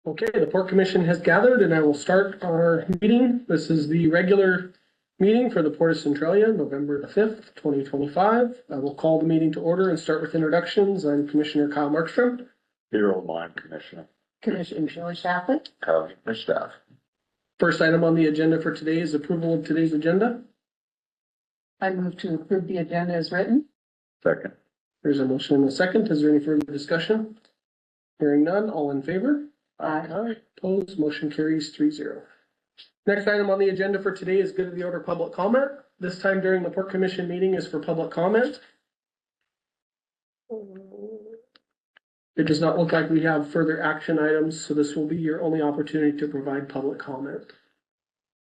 Okay, the Port Commission has gathered and I will start our meeting. This is the regular meeting for the Port of Centralia, November the 5th, 2025. I will call the meeting to order and start with introductions. I'm Commissioner Kyle Markstrom. Here on line, Commissioner. Commissioner Joy Shapley. County staff. First item on the agenda for today is approval of today's agenda. I move to approve the agenda as written. Second. There's a motion and a second. Is there any further discussion? Hearing none, all in favor? Aye. Opposed, motion carries 3-0. Next item on the agenda for today is good of the order public comment. This time during the Port Commission meeting is for public comment. It does not look like we have further action items, so this will be your only opportunity to provide public comment.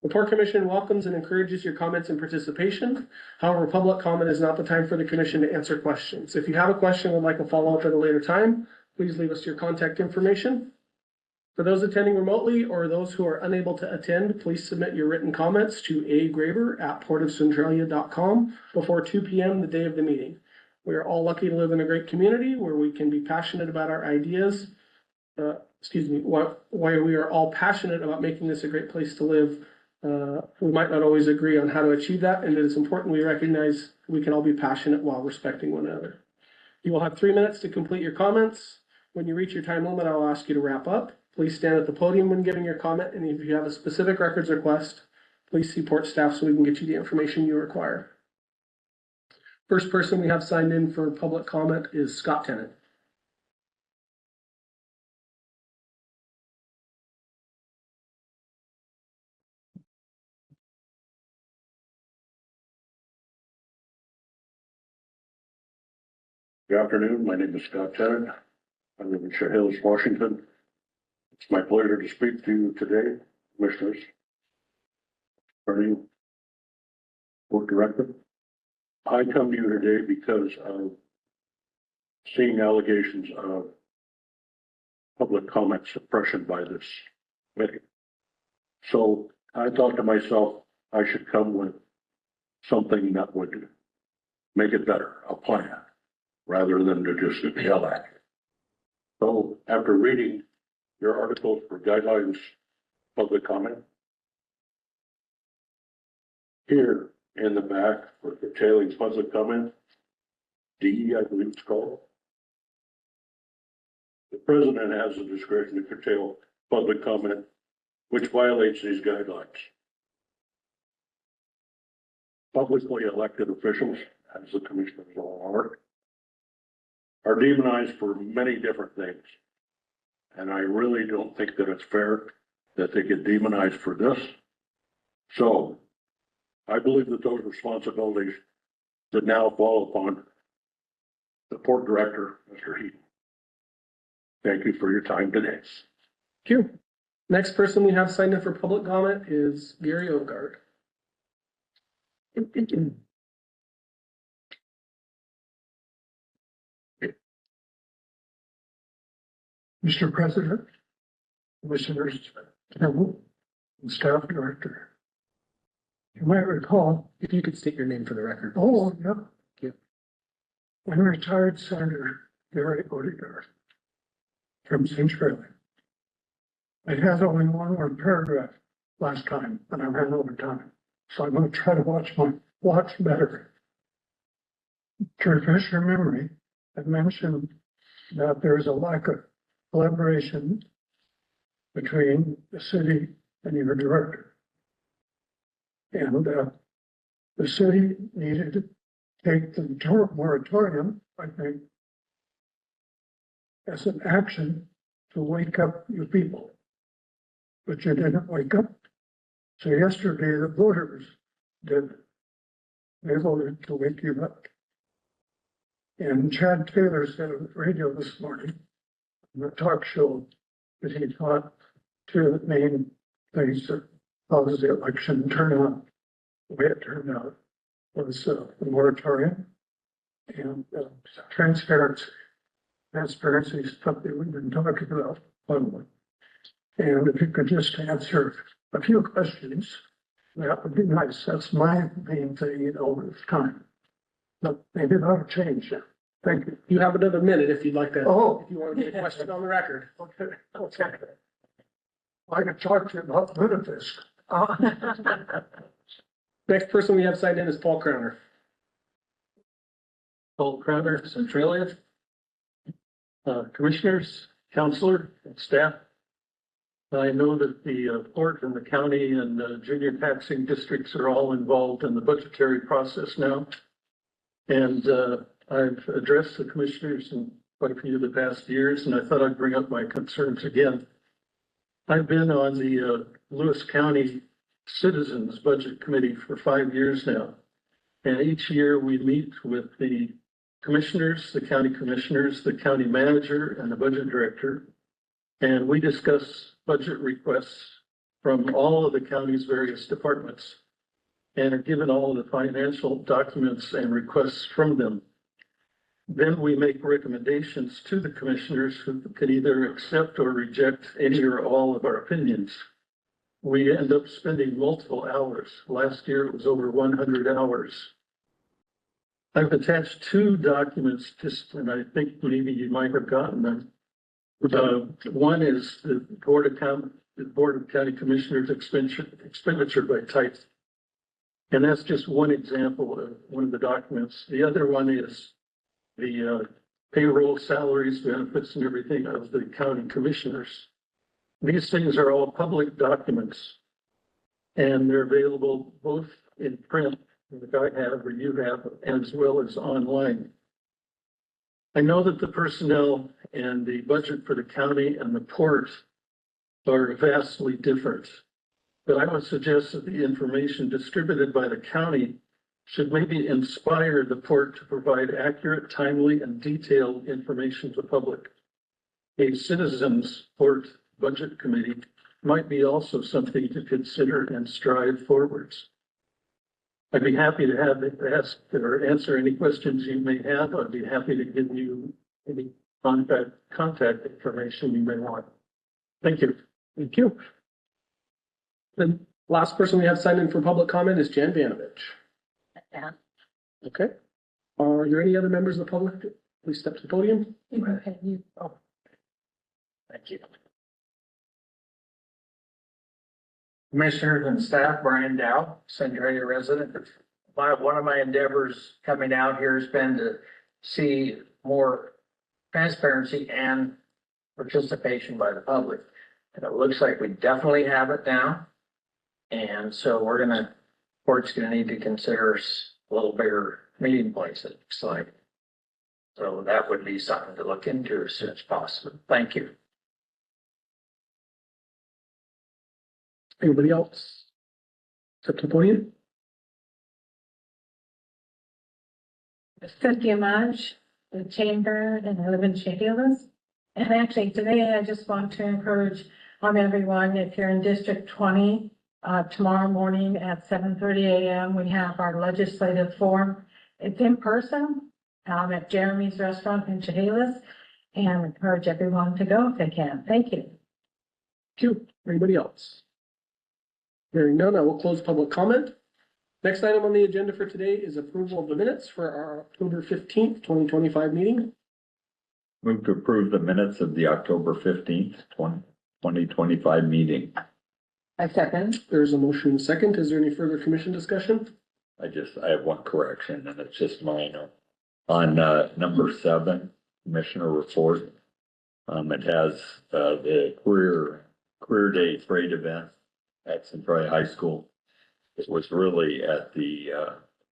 The Port Commission welcomes and encourages your comments and participation. However, public comment is not the time for the commission to answer questions. If you have a question and would like a follow-up at a later time, please leave us your contact information. For those attending remotely or those who are unable to attend, please submit your written comments to agraber@portofcentralia.com before 2 p.m. the day of the meeting. We are all lucky to live in a great community where we can be passionate about our ideas. Why we are all passionate about making this a great place to live. We might not always agree on how to achieve that, and it is important we recognize we can all be passionate while respecting one another. You will have 3 minutes to complete your comments. When you reach your time limit, I'll ask you to wrap up. Please stand at the podium when giving your comment, and if you have a specific records request, please see port staff so we can get you the information you require. First person we have signed in for public comment is Scott Tennant. Good afternoon. My name is Scott Tennant. I live in Shore Hills, Washington. It's my pleasure to speak to you today, commissioners, attorney, board director. I come to you today because of seeing allegations of public comment suppression by this committee. So I thought to myself, I should come with something that would make it better, a plan, rather than to just yell at it. So after reading your articles for guidelines, public comment, here in the back for curtailing public comment, D, I believe it's called. The president has the discretion to curtail public comment, which violates these guidelines. Publicly elected officials, as the commissioners all are demonized for many different things. And I really don't think that it's fair that they get demonized for this. So I believe that those responsibilities that now fall upon the port director, Mr. Heaton. Thank you for your time today. Thank you. Next person we have signed in for public comment is Gary Ogard. Mr. President, Commissioners, and Staff Director. You might recall. If you could state your name for the record. Oh, yeah. Thank you. When retired Senator Gary Odegaard from Centralia. I had only one more paragraph last time, and I ran over time. So I'm going to try to watch better. To refresh your memory, I mentioned that there is a lack of collaboration between the city and your director. And the city needed to take the moratorium, I think, as an action to wake up your people. But you didn't wake up. So yesterday the voters did. They voted to wake you up. And Chad Taylor said on the radio this morning, the talk show, that he thought two of the main things that caused the election turnout, the way it turned out, was the moratorium and transparency. Transparency is something we've been talking about publicly. And if you could just answer a few questions, that would be nice. That's my main thing over time. But maybe that'll change. Thank you. You have another minute if you'd like to. Oh. If you want to get a question on the record. Okay. I can talk to you about Lunafisk. Next person we have signed in is Paul Crowner. Paul Crowner, Centralia. Commissioners, counselor, and staff. I know that the port and the county and junior taxing districts are all involved in the budgetary process now. And I've addressed the commissioners in quite a few of the past years, and I thought I'd bring up my concerns again. I've been on the Lewis County Citizens Budget Committee for 5 years now. And each year we meet with the commissioners, the county manager, and the budget director. And we discuss budget requests from all of the county's various departments and are given all of the financial documents and requests from them. Then we make recommendations to the commissioners who can either accept or reject any or all of our opinions. We end up spending multiple hours. Last year it was over 100 hours. I've attached 2 documents, and I think maybe you might have gotten them. One is the Board of County Commissioners expenditure by type. And that's just one example of one of the documents. The other one is the payroll, salaries, benefits, and everything of the county commissioners. These things are all public documents, and they're available both in print, like I have or you have, as well as online. I know that the personnel and the budget for the county and the port are vastly different, but I would suggest that the information distributed by the county should maybe inspire the port to provide accurate, timely, and detailed information to the public. A citizens port budget committee might be also something to consider and strive forwards. I'd be happy to ask or answer any questions you may have. I'd be happy to give you any contact information you may want. Thank you. Thank you. The last person we have signed in for public comment is Jan Vanovich. Yeah. Okay. Are there any other members of the public? Please step to the podium. Okay, you. Thank you. Commissioners and staff, Brian Dow, Centralia resident. One of my endeavors coming out here has been to see more transparency and participation by the public. And it looks like we definitely have it now. And so court's gonna need to consider a little bigger meeting place, it looks like. So that would be something to look into as soon as possible. Thank you. Anybody else? Step to the podium. Cynthia Mudge, the chamber, and I live in Chehalis. And actually today I just want to encourage everyone, if you're in District 20, tomorrow morning at 7:30 a.m. we have our legislative forum. It's in person at Jeremy's Restaurant in Chehalis, and encourage everyone to go if they can. Thank you. Thank you. Anybody else? Hearing none, I will close public comment. Next item on the agenda for today is approval of the minutes for our October 15th, 2025 meeting. Move to approve the minutes of the October 15th, 2025 meeting. I second. There's a motion and a second. Is there any further commission discussion? I have one correction, and it's just minor. On number 7, Commissioner report, it has the career day parade event at Centralia High School. It was really at the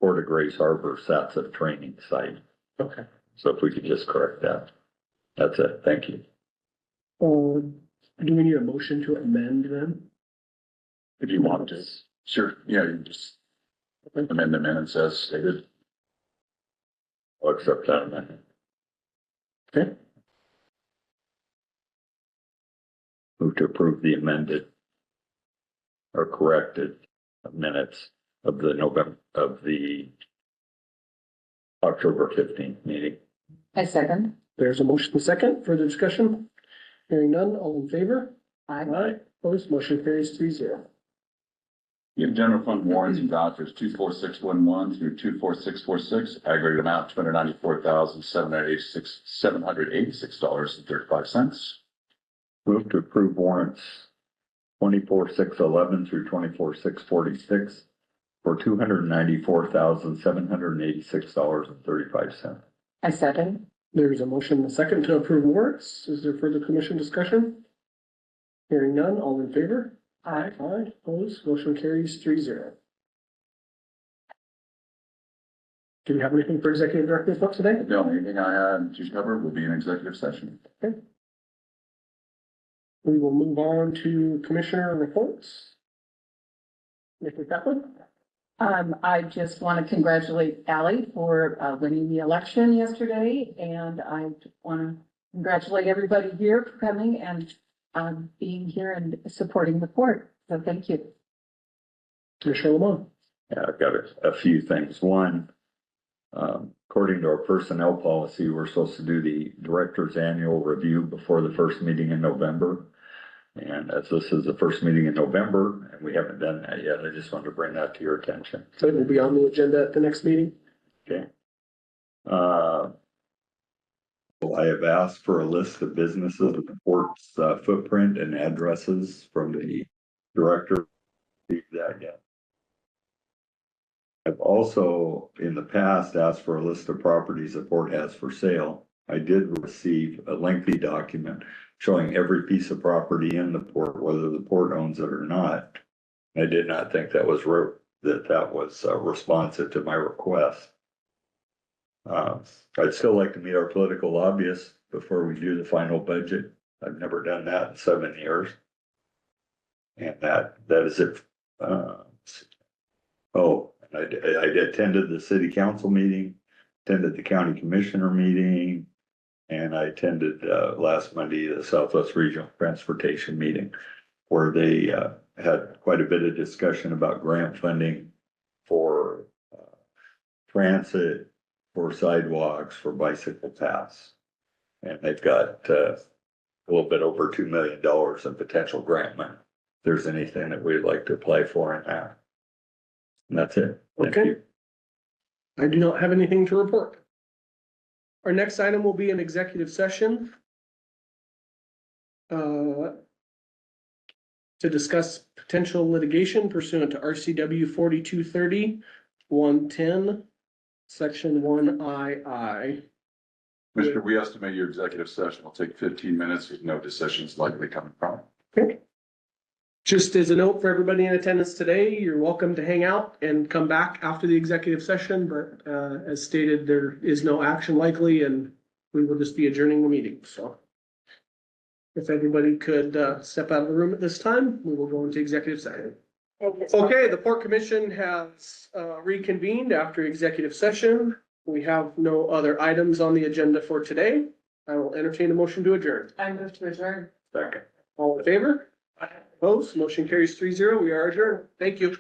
Port of Grace Harbor SATSA training site. Okay. So if we could just correct that. That's it. Thank you. Do we need a motion to amend then? If you want to. Sure, yeah, you just amend the minutes as stated. I'll accept that amendment. Okay. Move to approve the amended or corrected minutes of the October 15th meeting. I second. There's a motion and a second. Further discussion? Hearing none, all in favor? Aye. Opposed, motion carries 3-0. You have general fund warrants and vouchers 24611 through 24646, aggregate amount $294,786.35. Move to approve warrants 24,611 through 24,646 for $294,786.35. I second. There's a motion and a second to approve warrants. Is there further commission discussion? Hearing none, all in favor? Aye. Aye, opposed, motion carries 3-0. Do we have anything for executive director report today? The only thing I had to cover will be an executive session. We will move on to commissioner reports. Mr. Kaplan? I just want to congratulate Ally for winning the election yesterday, and I want to congratulate everybody here for coming and being here and supporting the court. So thank you. Commissioner Lamont? Yeah, I've got a few things. One, according to our personnel policy, we're supposed to do the director's annual review before the first meeting in November. And as this is the first meeting in November, and we haven't done that yet, I just wanted to bring that to your attention. So it will be on the agenda at the next meeting. Okay. I have asked for a list of businesses with the port's footprint and addresses from the director. Received that yet? I've also, in the past, asked for a list of properties the port has for sale. I did receive a lengthy document showing every piece of property in the port, whether the port owns it or not. I did not think that was responsive to my request. I'd still like to meet our political lobbyists before we do the final budget. I've never done that in 7 years. And that is it. I attended the city council meeting, attended the county commissioner meeting, and I attended last Monday, the Southwest Regional Transportation meeting, where they had quite a bit of discussion about grant funding for transit, for sidewalks, for bicycle paths. And they've got a little bit over $2 million in potential grant money. If there's anything that we'd like to apply for in that. And that's it. Thank Okay. you. I do not have anything to report. Our next item will be an executive session to discuss potential litigation pursuant to RCW 4230-110, section 1II. Commissioner, we estimate your executive session will take 15 minutes with no decisions likely coming from it. Okay. Just as a note for everybody in attendance today, you're welcome to hang out and come back after the executive session, but as stated, there is no action likely and we will just be adjourning the meeting, so. If everybody could step out of the room at this time, we will go into executive session. Okay, the Port Commission has reconvened after executive session. We have no other items on the agenda for today. I will entertain a motion to adjourn. I move to adjourn. Second. All in favor? Opposed? Motion carries 3-0. We are adjourned. Thank you.